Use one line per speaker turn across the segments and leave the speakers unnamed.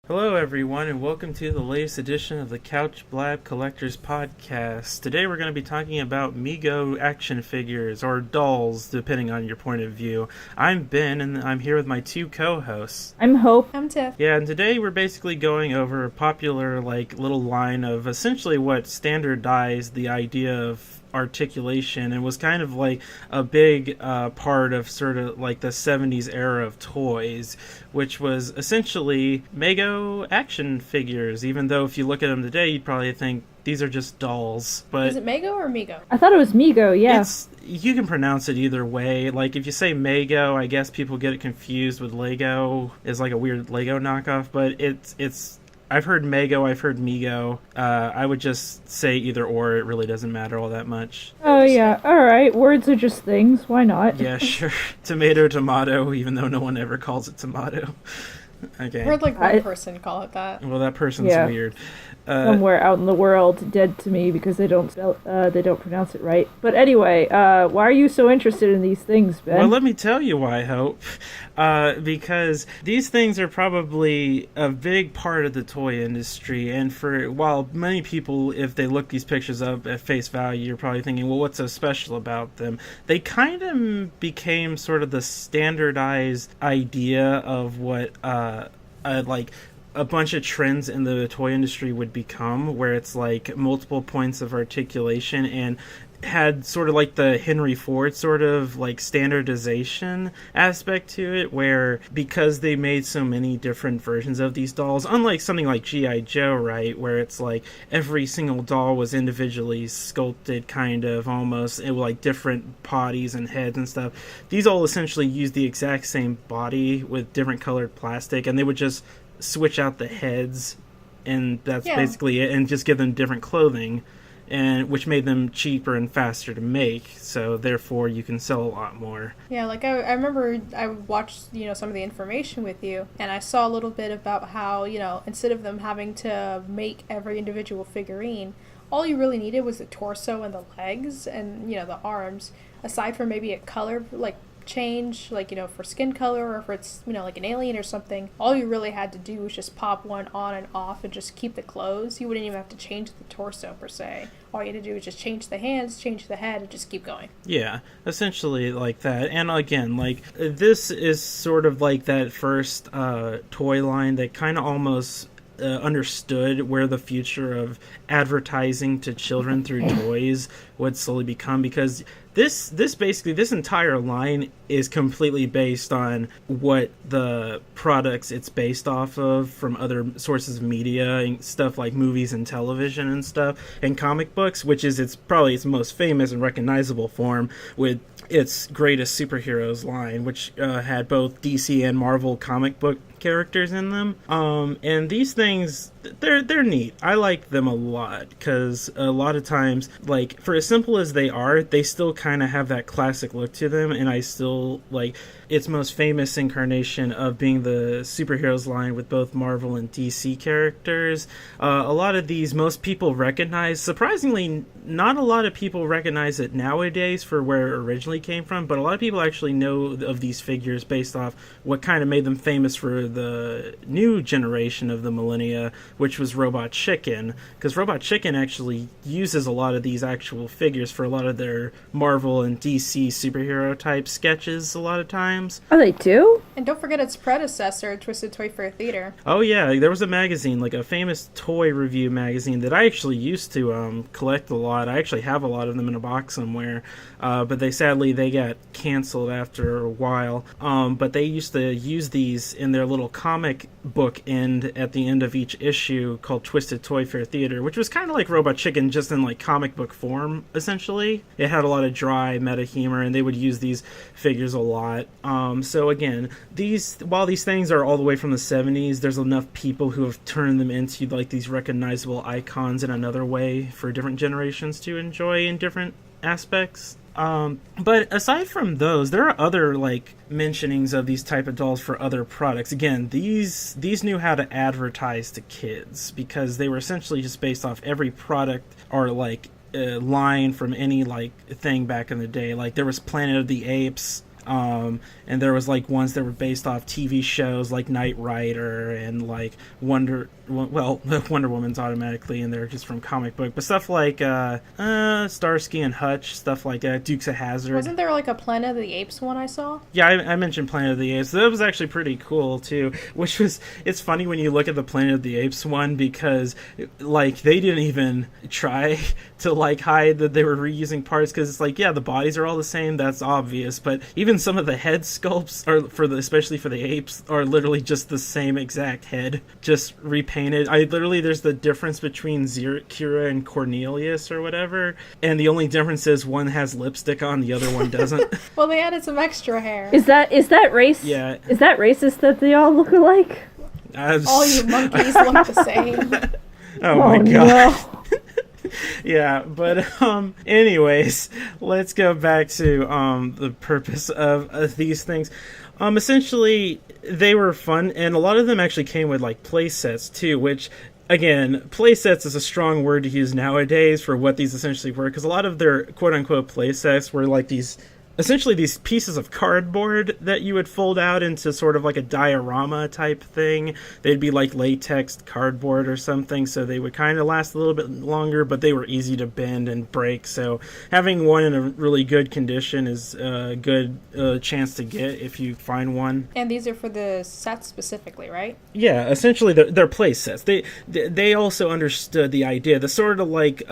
Hello, everyone, and welcome to the latest edition of the CouchBlab Collectors Podcast. Today we're going to be talking about MEGO action figures, or dolls, depending on your point of view. I'm Ben, and I'm here with my two co-hosts.
I'm Hope.
I'm Tiff.
Yeah, and today we're basically going over a popular, little line of essentially what standardized the idea of articulation and was kind of like a big part of sort of like the 70s era of toys, which was essentially MEGO action figures, even though if you look at them today you'd probably think these are just dolls. But
is it MEGO or MEGO?
I thought it was MEGO, yeah.
You can pronounce it either way. Like if you say MEGO, I guess people get it confused with Lego. It's like a weird Lego knockoff, but it's I've heard MEGO, I've heard MEGO. I would just say either or. It really doesn't matter all that much.
Oh, yeah. Alright, words are just things. Why not?
Yeah, sure. Tomato, tomato, even though no one ever calls it tomato. Okay.
I heard like one person call it that.
Well, that person's weird.
Somewhere out in the world, dead to me because they don't pronounce it right. But anyway, why are you so interested in these things, Ben?
Well, let me tell you why, Hope. Because these things are probably a big part of the toy industry, and while many people, if they look these pictures up at face value, you're probably thinking, well, what's so special about them? They kind of became sort of the standardized idea of what a bunch of trends in the toy industry would become, where it's like multiple points of articulation and had sort of like the Henry Ford sort of like standardization aspect to it, where because they made so many different versions of these dolls, unlike something like G.I. Joe, right, where it's like every single doll was individually sculpted, kind of almost, it was like different bodies and heads and stuff. These all essentially used the exact same body with different colored plastic, and they would just switch out the heads, and that's basically it, and just give them different clothing, and which made them cheaper and faster to make, so therefore you can sell a lot more.
Yeah, like I remember I watched, some of the information with you, and I saw a little bit about how, instead of them having to make every individual figurine, all you really needed was the torso and the legs and, the arms, aside from maybe a color, change, for skin color, or if it's, like an alien or something. All you really had to do was just pop one on and off and just keep the clothes. You wouldn't even have to change the torso per se. All you had to do was just change the hands, change the head, and just keep going.
Yeah, essentially like that. And again, this is sort of like that first toy line that kind of almost understood where the future of advertising to children through toys would slowly become, because this entire line is completely based on what the products it's based off of from other sources of media and stuff like movies and television and stuff, and comic books, which is its most famous and recognizable form, with its greatest superheroes line, which had both DC and Marvel comic book characters in them. And these things, they're neat. I like them a lot, because a lot of times, like, for as simple as they are, they still kind of have that classic look to them, and I still like its most famous incarnation of being the superheroes line with both Marvel and DC characters. A lot of these, most people recognize. Surprisingly, not a lot of people recognize it nowadays for where it originally came from, but a lot of people actually know of these figures based off what kind of made them famous for the new generation of the millennia, which was Robot Chicken, because Robot Chicken actually uses a lot of these actual figures for a lot of their Marvel and DC superhero type sketches a lot of times.
Oh, they do?
And don't forget its predecessor, Twisted Toy Fair Theater.
Oh yeah, there was a magazine, like a famous toy review magazine that I actually used to collect a lot. I actually have a lot of them in a box somewhere, but they got canceled after a while. But they used to use these in their little comic book at the end of each issue, called Twisted Toy Fair Theater, which was kind of like Robot Chicken, just in like comic book form, essentially. It had a lot of dry meta humor, and they would use these figures a lot. So again, while these things are all the way from the 70s, there's enough people who have turned them into like these recognizable icons in another way for different generations to enjoy in different aspects. But aside from those, there are other like mentionings of these type of dolls for other products. Again, these knew how to advertise to kids, because they were essentially just based off every product or like line from any like thing back in the day. Like there was Planet of the Apes, And there was like ones that were based off TV shows like Knight Rider and like Wonder Woman's automatically in there just from comic book, but stuff like Starsky and Hutch, stuff like that, Dukes of Hazzard.
Wasn't there like a Planet of the Apes one I saw?
Yeah, I mentioned Planet of the Apes. That was actually pretty cool too. It's funny when you look at the Planet of the Apes one, because like they didn't even try to like hide that they were reusing parts, because it's like, yeah, the bodies are all the same, that's obvious, but even some of the head sculpts are especially for the apes are literally just the same exact head, just repainted. There's the difference between Kira and Cornelius or whatever, and the only difference is one has lipstick on, the other one doesn't.
Well, they added some extra hair.
Is that race?
Yeah.
Is that racist that they all look alike?
All you monkeys look the same.
Oh my god.
No.
Yeah, but anyways, let's go back to the purpose of these things. Essentially, they were fun, and a lot of them actually came with like play sets too, which, again, play sets is a strong word to use nowadays for what these essentially were, because a lot of their quote-unquote play sets were like these pieces of cardboard that you would fold out into sort of like a diorama type thing. They'd be like latex cardboard or something, so they would kind of last a little bit longer, but they were easy to bend and break, so having one in a really good condition is a good chance to get if you find one.
And these are for the sets specifically, right?
Yeah, essentially they're play sets. They also understood the idea. The sort of like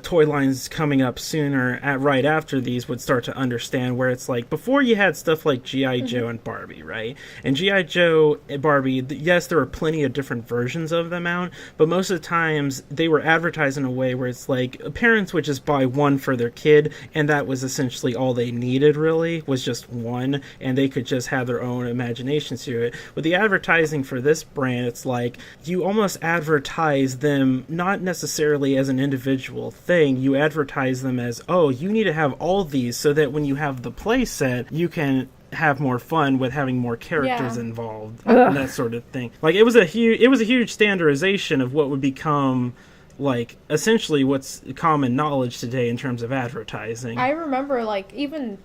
toy lines coming up sooner right after these would start to understand, where it's like before you had stuff like G.I. Joe and Barbie, right? And G.I. Joe and Barbie, yes, there were plenty of different versions of them out, but most of the times they were advertised in a way where it's like parents would just buy one for their kid, and that was essentially all they needed, really, was just one, and they could just have their own imagination to it. With the advertising for this brand, it's like you almost advertise them not necessarily as an individual thing, you advertise them as, oh, you need to have all these so that when you have the play set, you can have more fun with having more characters involved, and that sort of thing. Like it was a huge standardization of what would become like essentially what's common knowledge today in terms of advertising.
I remember like even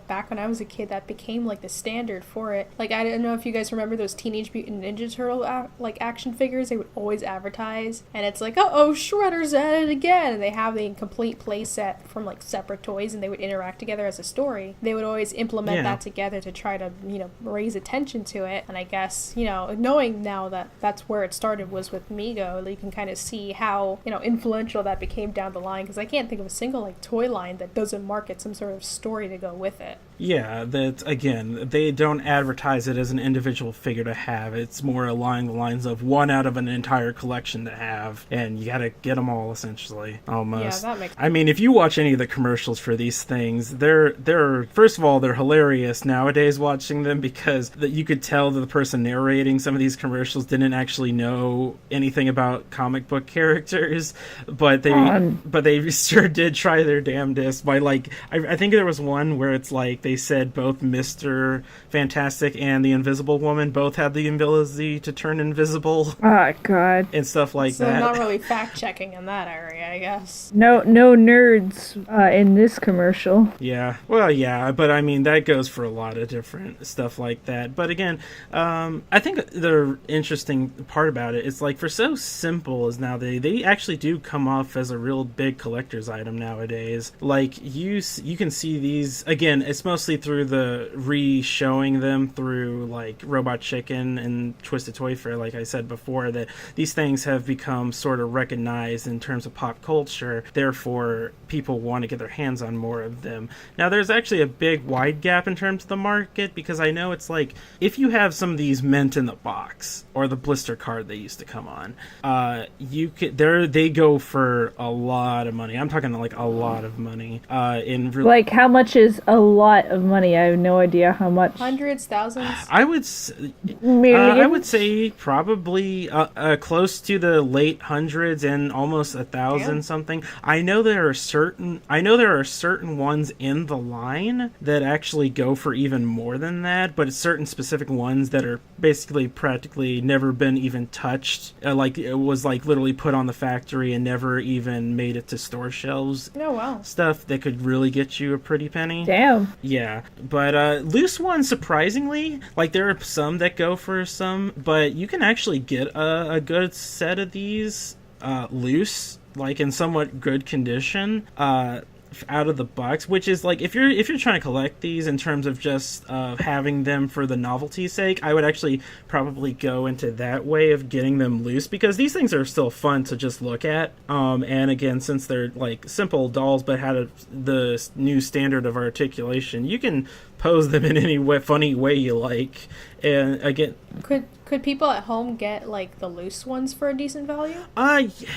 back when I was a kid, that became like the standard for it. Like, I don't know if you guys remember those Teenage Mutant Ninja Turtle like action figures they would always advertise, and it's like, oh, Shredder's at it again, and they have the complete play set from like separate toys, and they would interact together as a story. They would always implement that together to try to raise attention to it. And I guess knowing now that that's where it started was with MEGO, you can kind of see how influential that became down the line, because I can't think of a single like toy line that doesn't market some sort of story to go with it.
Yeah, that again, they don't advertise it as an individual figure to have. It's more along the lines of one out of an entire collection to have, and you gotta get them all, essentially, almost.
Yeah, that makes sense.
I mean, if you watch any of the commercials for these things, they're first of all, they're hilarious nowadays watching them, because you could tell that the person narrating some of these commercials didn't actually know anything about comic book characters, but they sure did try their damnedest by like, I think there was one where it's like they said both Mr. Fantastic and the Invisible Woman both had the ability to turn invisible.
Oh, God.
And stuff like
so
that.
So not really fact-checking in that area, I guess.
No nerds in this commercial.
Yeah. Well, yeah, but I mean, that goes for a lot of different stuff like that. But again, I think the interesting part about it is like, for so simple as now, they actually do come off as a real big collector's item nowadays. Like, you can see these, again, it's mostly through the re-showing them through like Robot Chicken and Twisted Toy Fair, like I said before, that these things have become sort of recognized in terms of pop culture, therefore people want to get their hands on more of them. Now there's actually a big wide gap in terms of the market, because I know it's like, if you have some of these mint in the box or the blister card they used to come on, they go for a lot of money. I'm talking like a lot of money. Like,
how much is a lot of money? I have no idea how much.
Hundreds, thousands?
I would say probably close to the late hundreds and almost 1,000 something. I know there are certain ones in the line that actually go for even more than that, but it's certain specific ones that are basically practically never been even touched. Like, it was like literally put on the factory and never even made it to store shelves.
Oh, wow.
Stuff that could really get you a pretty penny.
Damn.
Yeah. Yeah, but loose ones, surprisingly, like there are some that go for some, but you can actually get a good set of these loose, like in somewhat good condition. Out of the box, which is like if you're trying to collect these in terms of just having them for the novelty's sake, I would actually probably go into that way of getting them loose, because these things are still fun to just look at, and again, since they're like simple dolls but had the new standard of articulation, you can pose them in any funny way you like. And again,
could people at home get like the loose ones for a decent value?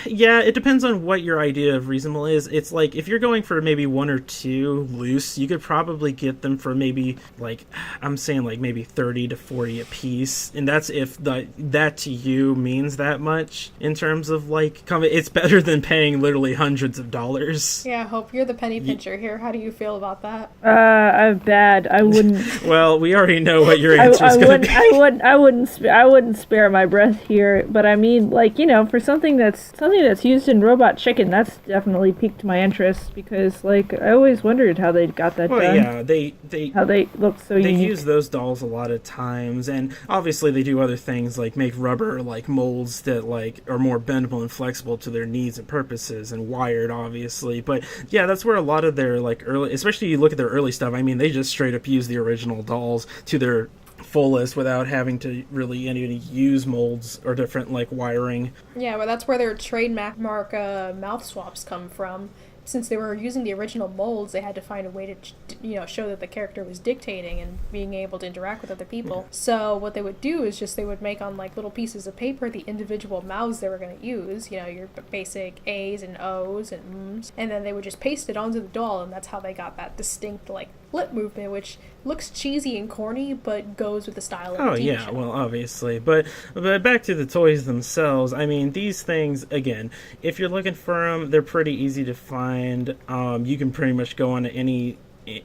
Yeah, it depends on what your idea of reasonable is. It's like if you're going for maybe one or two loose, you could probably get them for maybe like, I'm saying like maybe 30 to 40 a piece, and that's if that to you means that much in terms of like it's better than paying literally hundreds of dollars.
Yeah, Hope, you're the penny pincher here. How do you feel about that?
I'm bad. I wouldn't.
Well, we already know what your answer is going to be.
I wouldn't spare my breath here, but I mean, like, for something that's used in Robot Chicken, that's definitely piqued my interest, because like I always wondered how they got that done.
Yeah, how they
look so unique.
They use those dolls a lot of times, and obviously they do other things like make rubber like molds that like are more bendable and flexible to their needs and purposes, and wired obviously. But yeah, that's where a lot of their like early, especially you look at their early stuff, I mean, they just straight up use the original dolls to their fullest without having to really any use molds or different like wiring.
Yeah, well, that's where their trademark mouth swaps come from. Since they were using the original molds, they had to find a way to, show that the character was dictating and being able to interact with other people. So what they would do is they would make on like little pieces of paper the individual mouths they were going to use, your basic A's and O's and M's, and then they would just paste it onto the doll, and that's how they got that distinct like lip movement, which looks cheesy and corny, but goes with the style of the TV show.
Well, obviously. But back to the toys themselves, I mean, these things, again, if you're looking for them, they're pretty easy to find. You can pretty much go on to any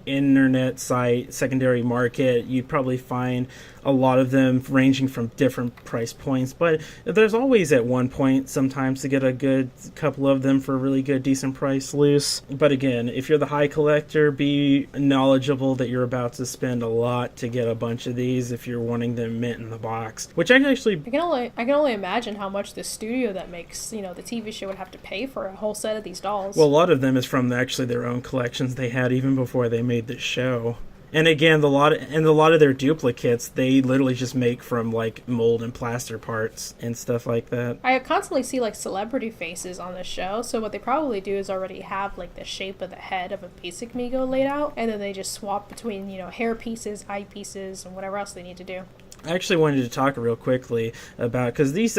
internet site, secondary market. You'd probably find a lot of them ranging from different price points, but there's always at one point sometimes to get a good couple of them for a really good decent price loose. But again, if you're the high collector, be knowledgeable that you're about to spend a lot to get a bunch of these if you're wanting them mint in the box, which I can
only imagine how much the studio that makes the TV show would have to pay for a whole set of these dolls.
Well, a lot of them is from actually their own collections they had even before they made the show. And again, a lot of their duplicates, they literally just make from like mold and plaster parts and stuff like that.
I constantly see like celebrity faces on the show, so what they probably do is already have like the shape of the head of a basic MEGO laid out, and then they just swap between hair pieces, eye pieces, and whatever else they need to do.
I actually wanted to talk real quickly about, because these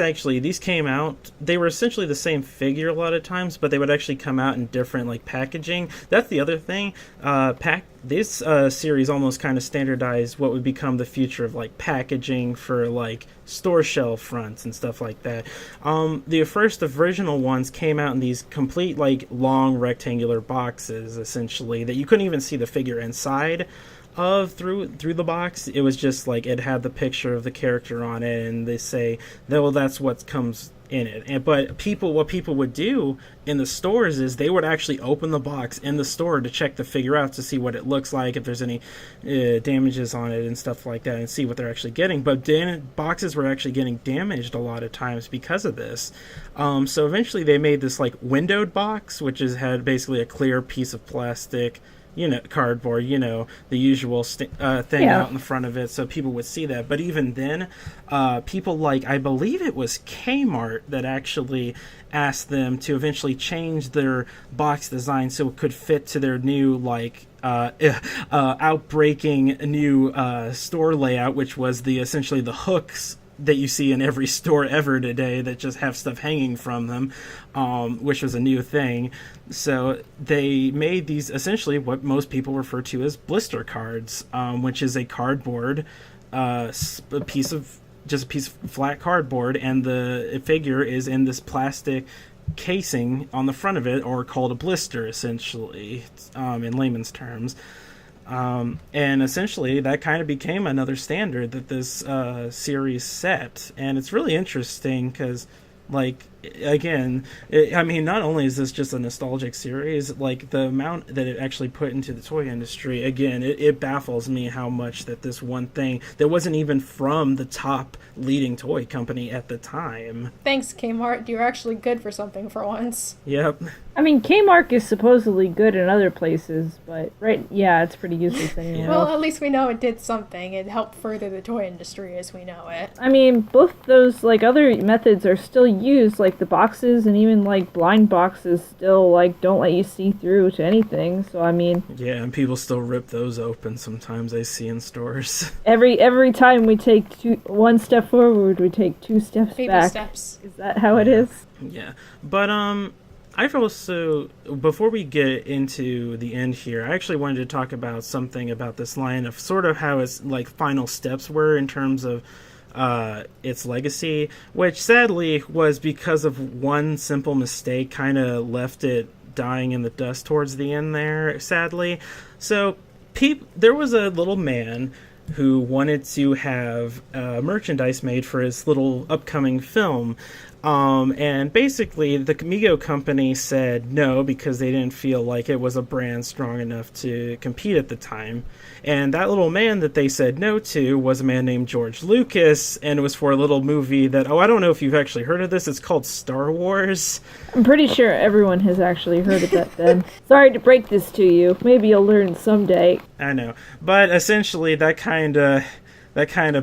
came out, they were essentially the same figure a lot of times, but they would actually come out in different like packaging. That's the other thing. This series almost kind of standardized what would become the future of like packaging for like store shelf fronts and stuff like that. The first original ones came out in these complete like long rectangular boxes, essentially, that you couldn't even see the figure inside of through the box. It was just like it had the picture of the character on it, and they say that, well, that's what comes in it. But what people would do in the stores is they would actually open the box in the store to check the figure out, to see what it looks like, if there's any damages on it and stuff like that, and see what they're actually getting. But boxes were actually getting damaged a lot of times because of this. So eventually they made this like windowed box, which had basically a clear piece of plastic, cardboard, the usual thing out in the front of it, so people would see that. But even then, people like, I believe it was Kmart that actually asked them to eventually change their box design so it could fit to their new, like, outbreaking new store layout, which was essentially the hooks that you see in every store ever today that just have stuff hanging from them, which was a new thing. So they made these essentially what most people refer to as blister cards, which is a cardboard, a piece of flat cardboard, and the figure is in this plastic casing on the front of it, or called a blister, essentially, in layman's terms. And essentially that kind of became another standard that this series set. And it's really interesting because, like, again, I mean, not only is this just a nostalgic series, like the amount that it actually put into the toy industry, again, it baffles me how much that this one thing that wasn't even from the top leading toy company at the time.
Thanks, Kmart. You're actually good for something for once.
Yep.
I mean, Kmart is supposedly good in other places, but it's pretty useless anyway.
Well, at least we know it did something. It helped further the toy industry as we know it.
I mean, both those, like, other methods are still used, like the boxes and even, like, blind boxes still, like, don't let you see through to anything, so I mean...
Yeah, and people still rip those open sometimes, I see in stores.
Every time we take one step forward, we take 2 steps
Baby
back.
steps.
Is that how it is?
Yeah, but, I've also, before we get into the end here, I actually wanted to talk about something about this line of sort of how its, like, final steps were in terms of its legacy, which sadly was because of one simple mistake kind of left it dying in the dust towards the end there, sadly. So, there was a little man who wanted to have merchandise made for his little upcoming film. And basically, the MEGO company said no because they didn't feel like it was a brand strong enough to compete at the time. And that little man that they said no to was a man named George Lucas, and it was for a little movie that, I don't know if you've actually heard of this, it's called Star Wars.
I'm pretty sure everyone has actually heard of that then. Sorry to break this to you. Maybe you'll learn someday.
I know. But essentially, that kind of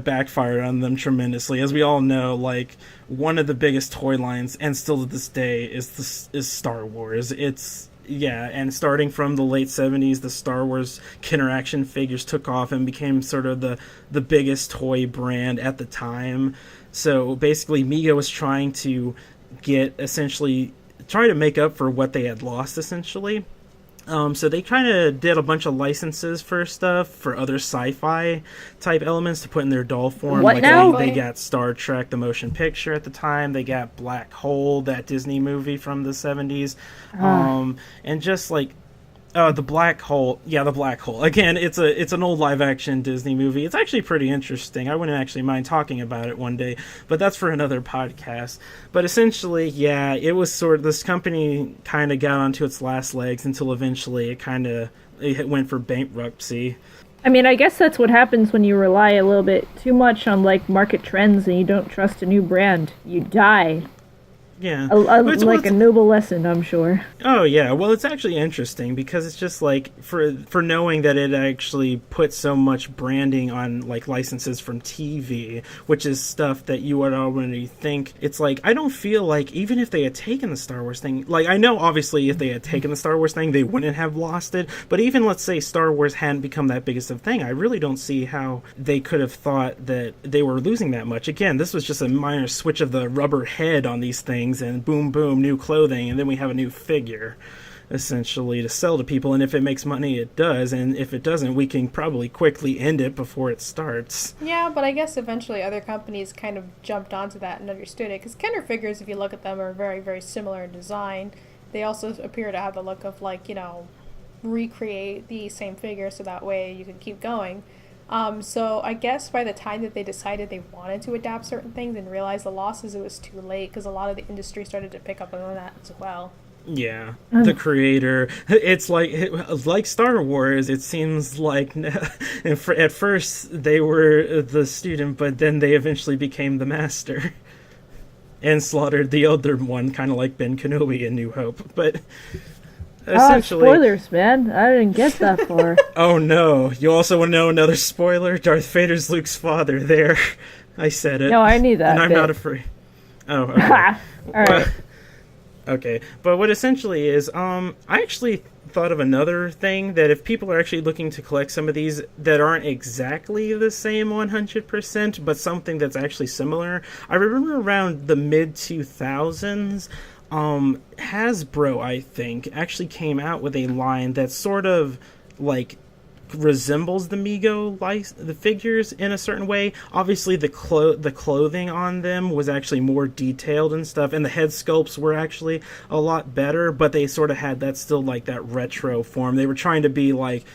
backfired on them tremendously. As we all know, like, one of the biggest toy lines, and still to this day, is Star Wars. And starting from the late 70s, the Star Wars Kenner action figures took off and became sort of the biggest toy brand at the time. So basically, MEGO was trying to try to make up for what they had lost, essentially. So they kind of did a bunch of licenses for stuff, for other sci-fi type elements to put in their doll form.
What now?
They got Star Trek, the motion picture at the time. They got Black Hole, that Disney movie from the 70s. And just like... the Black Hole. Yeah, the Black Hole. Again, it's an old live-action Disney movie. It's actually pretty interesting. I wouldn't actually mind talking about it one day, but that's for another podcast. But essentially, yeah, it was this company kind of got onto its last legs until eventually it went for bankruptcy.
I mean, I guess that's what happens when you rely a little bit too much on, like, market trends and you don't trust a new brand. You die.
Yeah.
Like a noble lesson, I'm sure.
Oh, yeah. Well, it's actually interesting because it's just like for knowing that it actually put so much branding on like licenses from TV, which is stuff that you would already think. It's like, I don't feel like even if they had taken the Star Wars thing, like I know obviously if they had taken the Star Wars thing, they wouldn't have lost it. But even let's say Star Wars hadn't become that biggest of a thing, I really don't see how they could have thought that they were losing that much. Again, this was just a minor switch of the rubber head on these things, and boom, boom, new clothing, and then we have a new figure, essentially, to sell to people. And if it makes money, it does, and if it doesn't, we can probably quickly end it before it starts.
Yeah, but I guess eventually other companies kind of jumped onto that and understood it, because Kenner figures, if you look at them, are very, very similar in design. They also appear to have the look of, like, recreate the same figure so that way you can keep going. So I guess by the time that they decided they wanted to adapt certain things and realized the losses, it was too late because a lot of the industry started to pick up on that as well.
Yeah, the creator. It's like Star Wars. It seems like at first they were the student, but then they eventually became the master and slaughtered the other one, kind of like Ben Kenobi in New Hope. But essentially,
spoilers, man. I didn't get that far.
Oh no! You also want to know another spoiler? Darth Vader's Luke's father. There, I said it.
No, I knew that.
And I'm
bit.
not afraid. Oh, okay.
All right.
Okay, but what essentially is, I actually thought of another thing that if people are actually looking to collect some of these that aren't exactly the same 100%, but something that's actually similar. I remember around the mid-2000s, Hasbro, I think, actually came out with a line that sort of, like, resembles the MEGO the figures in a certain way. Obviously, the clothing on them was actually more detailed and stuff, and the head sculpts were actually a lot better, but they sort of had that still, like, that retro form. They were trying to be, like,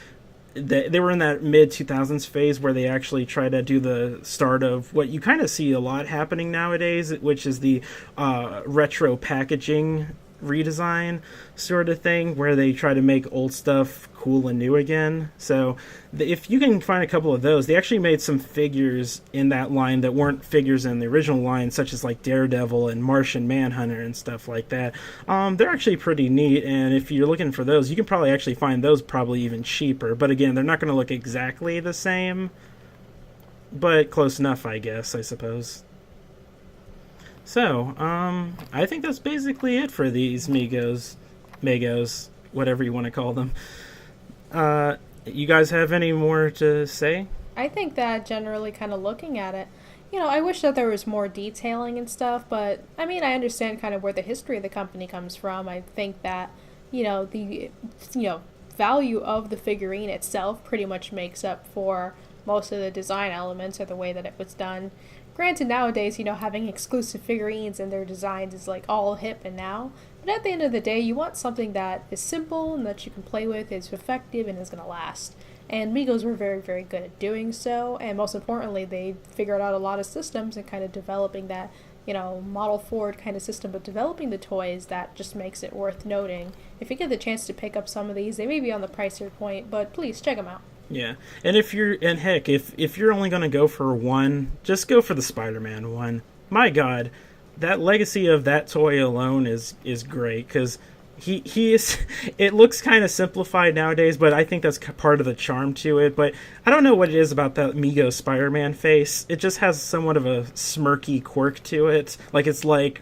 they were in that mid 2000s phase where they actually try to do the start of what you kind of see a lot happening nowadays, which is the retro packaging redesign sort of thing, where they try to make old stuff cool and new again. So if you can find a couple of those, they actually made some figures in that line that weren't figures in the original line, such as like Daredevil and Martian Manhunter and stuff like that. They're actually pretty neat, and if you're looking for those, you can probably actually find those probably even cheaper. But again, they're not going to look exactly the same, but close enough, I guess, I suppose. So, I think that's basically it for these MEGOs, whatever you want to call them. You guys have any more to say?
I think that generally kind of looking at it, I wish that there was more detailing and stuff, but I mean, I understand kind of where the history of the company comes from. I think that, the, value of the figurine itself pretty much makes up for most of the design elements or the way that it was done. Granted, nowadays, having exclusive figurines and their designs is like all hip and now. But at the end of the day, you want something that is simple and that you can play with, is effective, and is going to last. And MEGOs were very, very good at doing so. And most importantly, they figured out a lot of systems and kind of developing that, model forward kind of system, but developing the toys that just makes it worth noting. If you get the chance to pick up some of these, they may be on the pricier point, but please check them out.
Yeah, and if you're only going to go for one, just go for the Spider-Man one. My God, that legacy of that toy alone is great, because he is. It looks kind of simplified nowadays, but I think that's part of the charm to it. But I don't know what it is about that MEGO Spider-Man face. It just has somewhat of a smirky quirk to it. Like it's like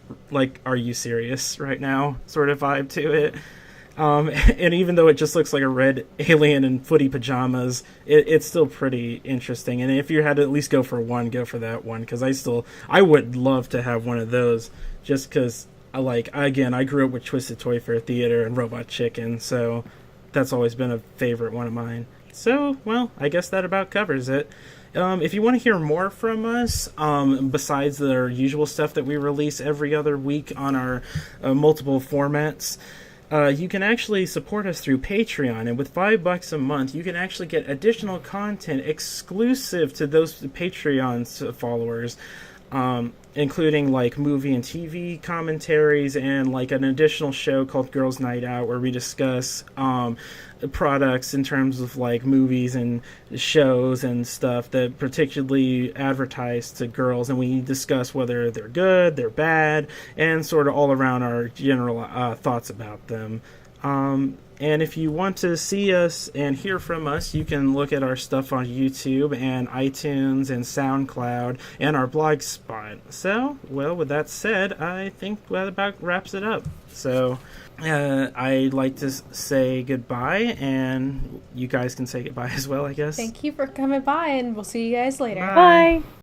are you serious right now sort of vibe to it. And even though it just looks like a red alien in footy pajamas, it's still pretty interesting. And if you had to at least go for one, go for that one, because I would love to have one of those, just because I grew up with Twisted Toy Fair Theater and Robot Chicken, so that's always been a favorite one of mine. So, well, I guess that about covers it. If you want to hear more from us, besides the usual stuff that we release every other week on our multiple formats, you can actually support us through Patreon, and with $5 a month, you can actually get additional content exclusive to those Patreon followers, including like movie and TV commentaries, and like an additional show called Girls Night Out, where we discuss products in terms of like movies and shows and stuff that particularly advertise to girls, and we discuss whether they're good, they're bad, and sort of all around our general thoughts about them. And if you want to see us and hear from us, you can look at our stuff on YouTube and iTunes and SoundCloud and our blog spot. So, well, with that said, I think that about wraps it up. So, I'd like to say goodbye, and you guys can say goodbye as well, I guess.
Thank you for coming by, and we'll see you guys later.
Bye.
Bye.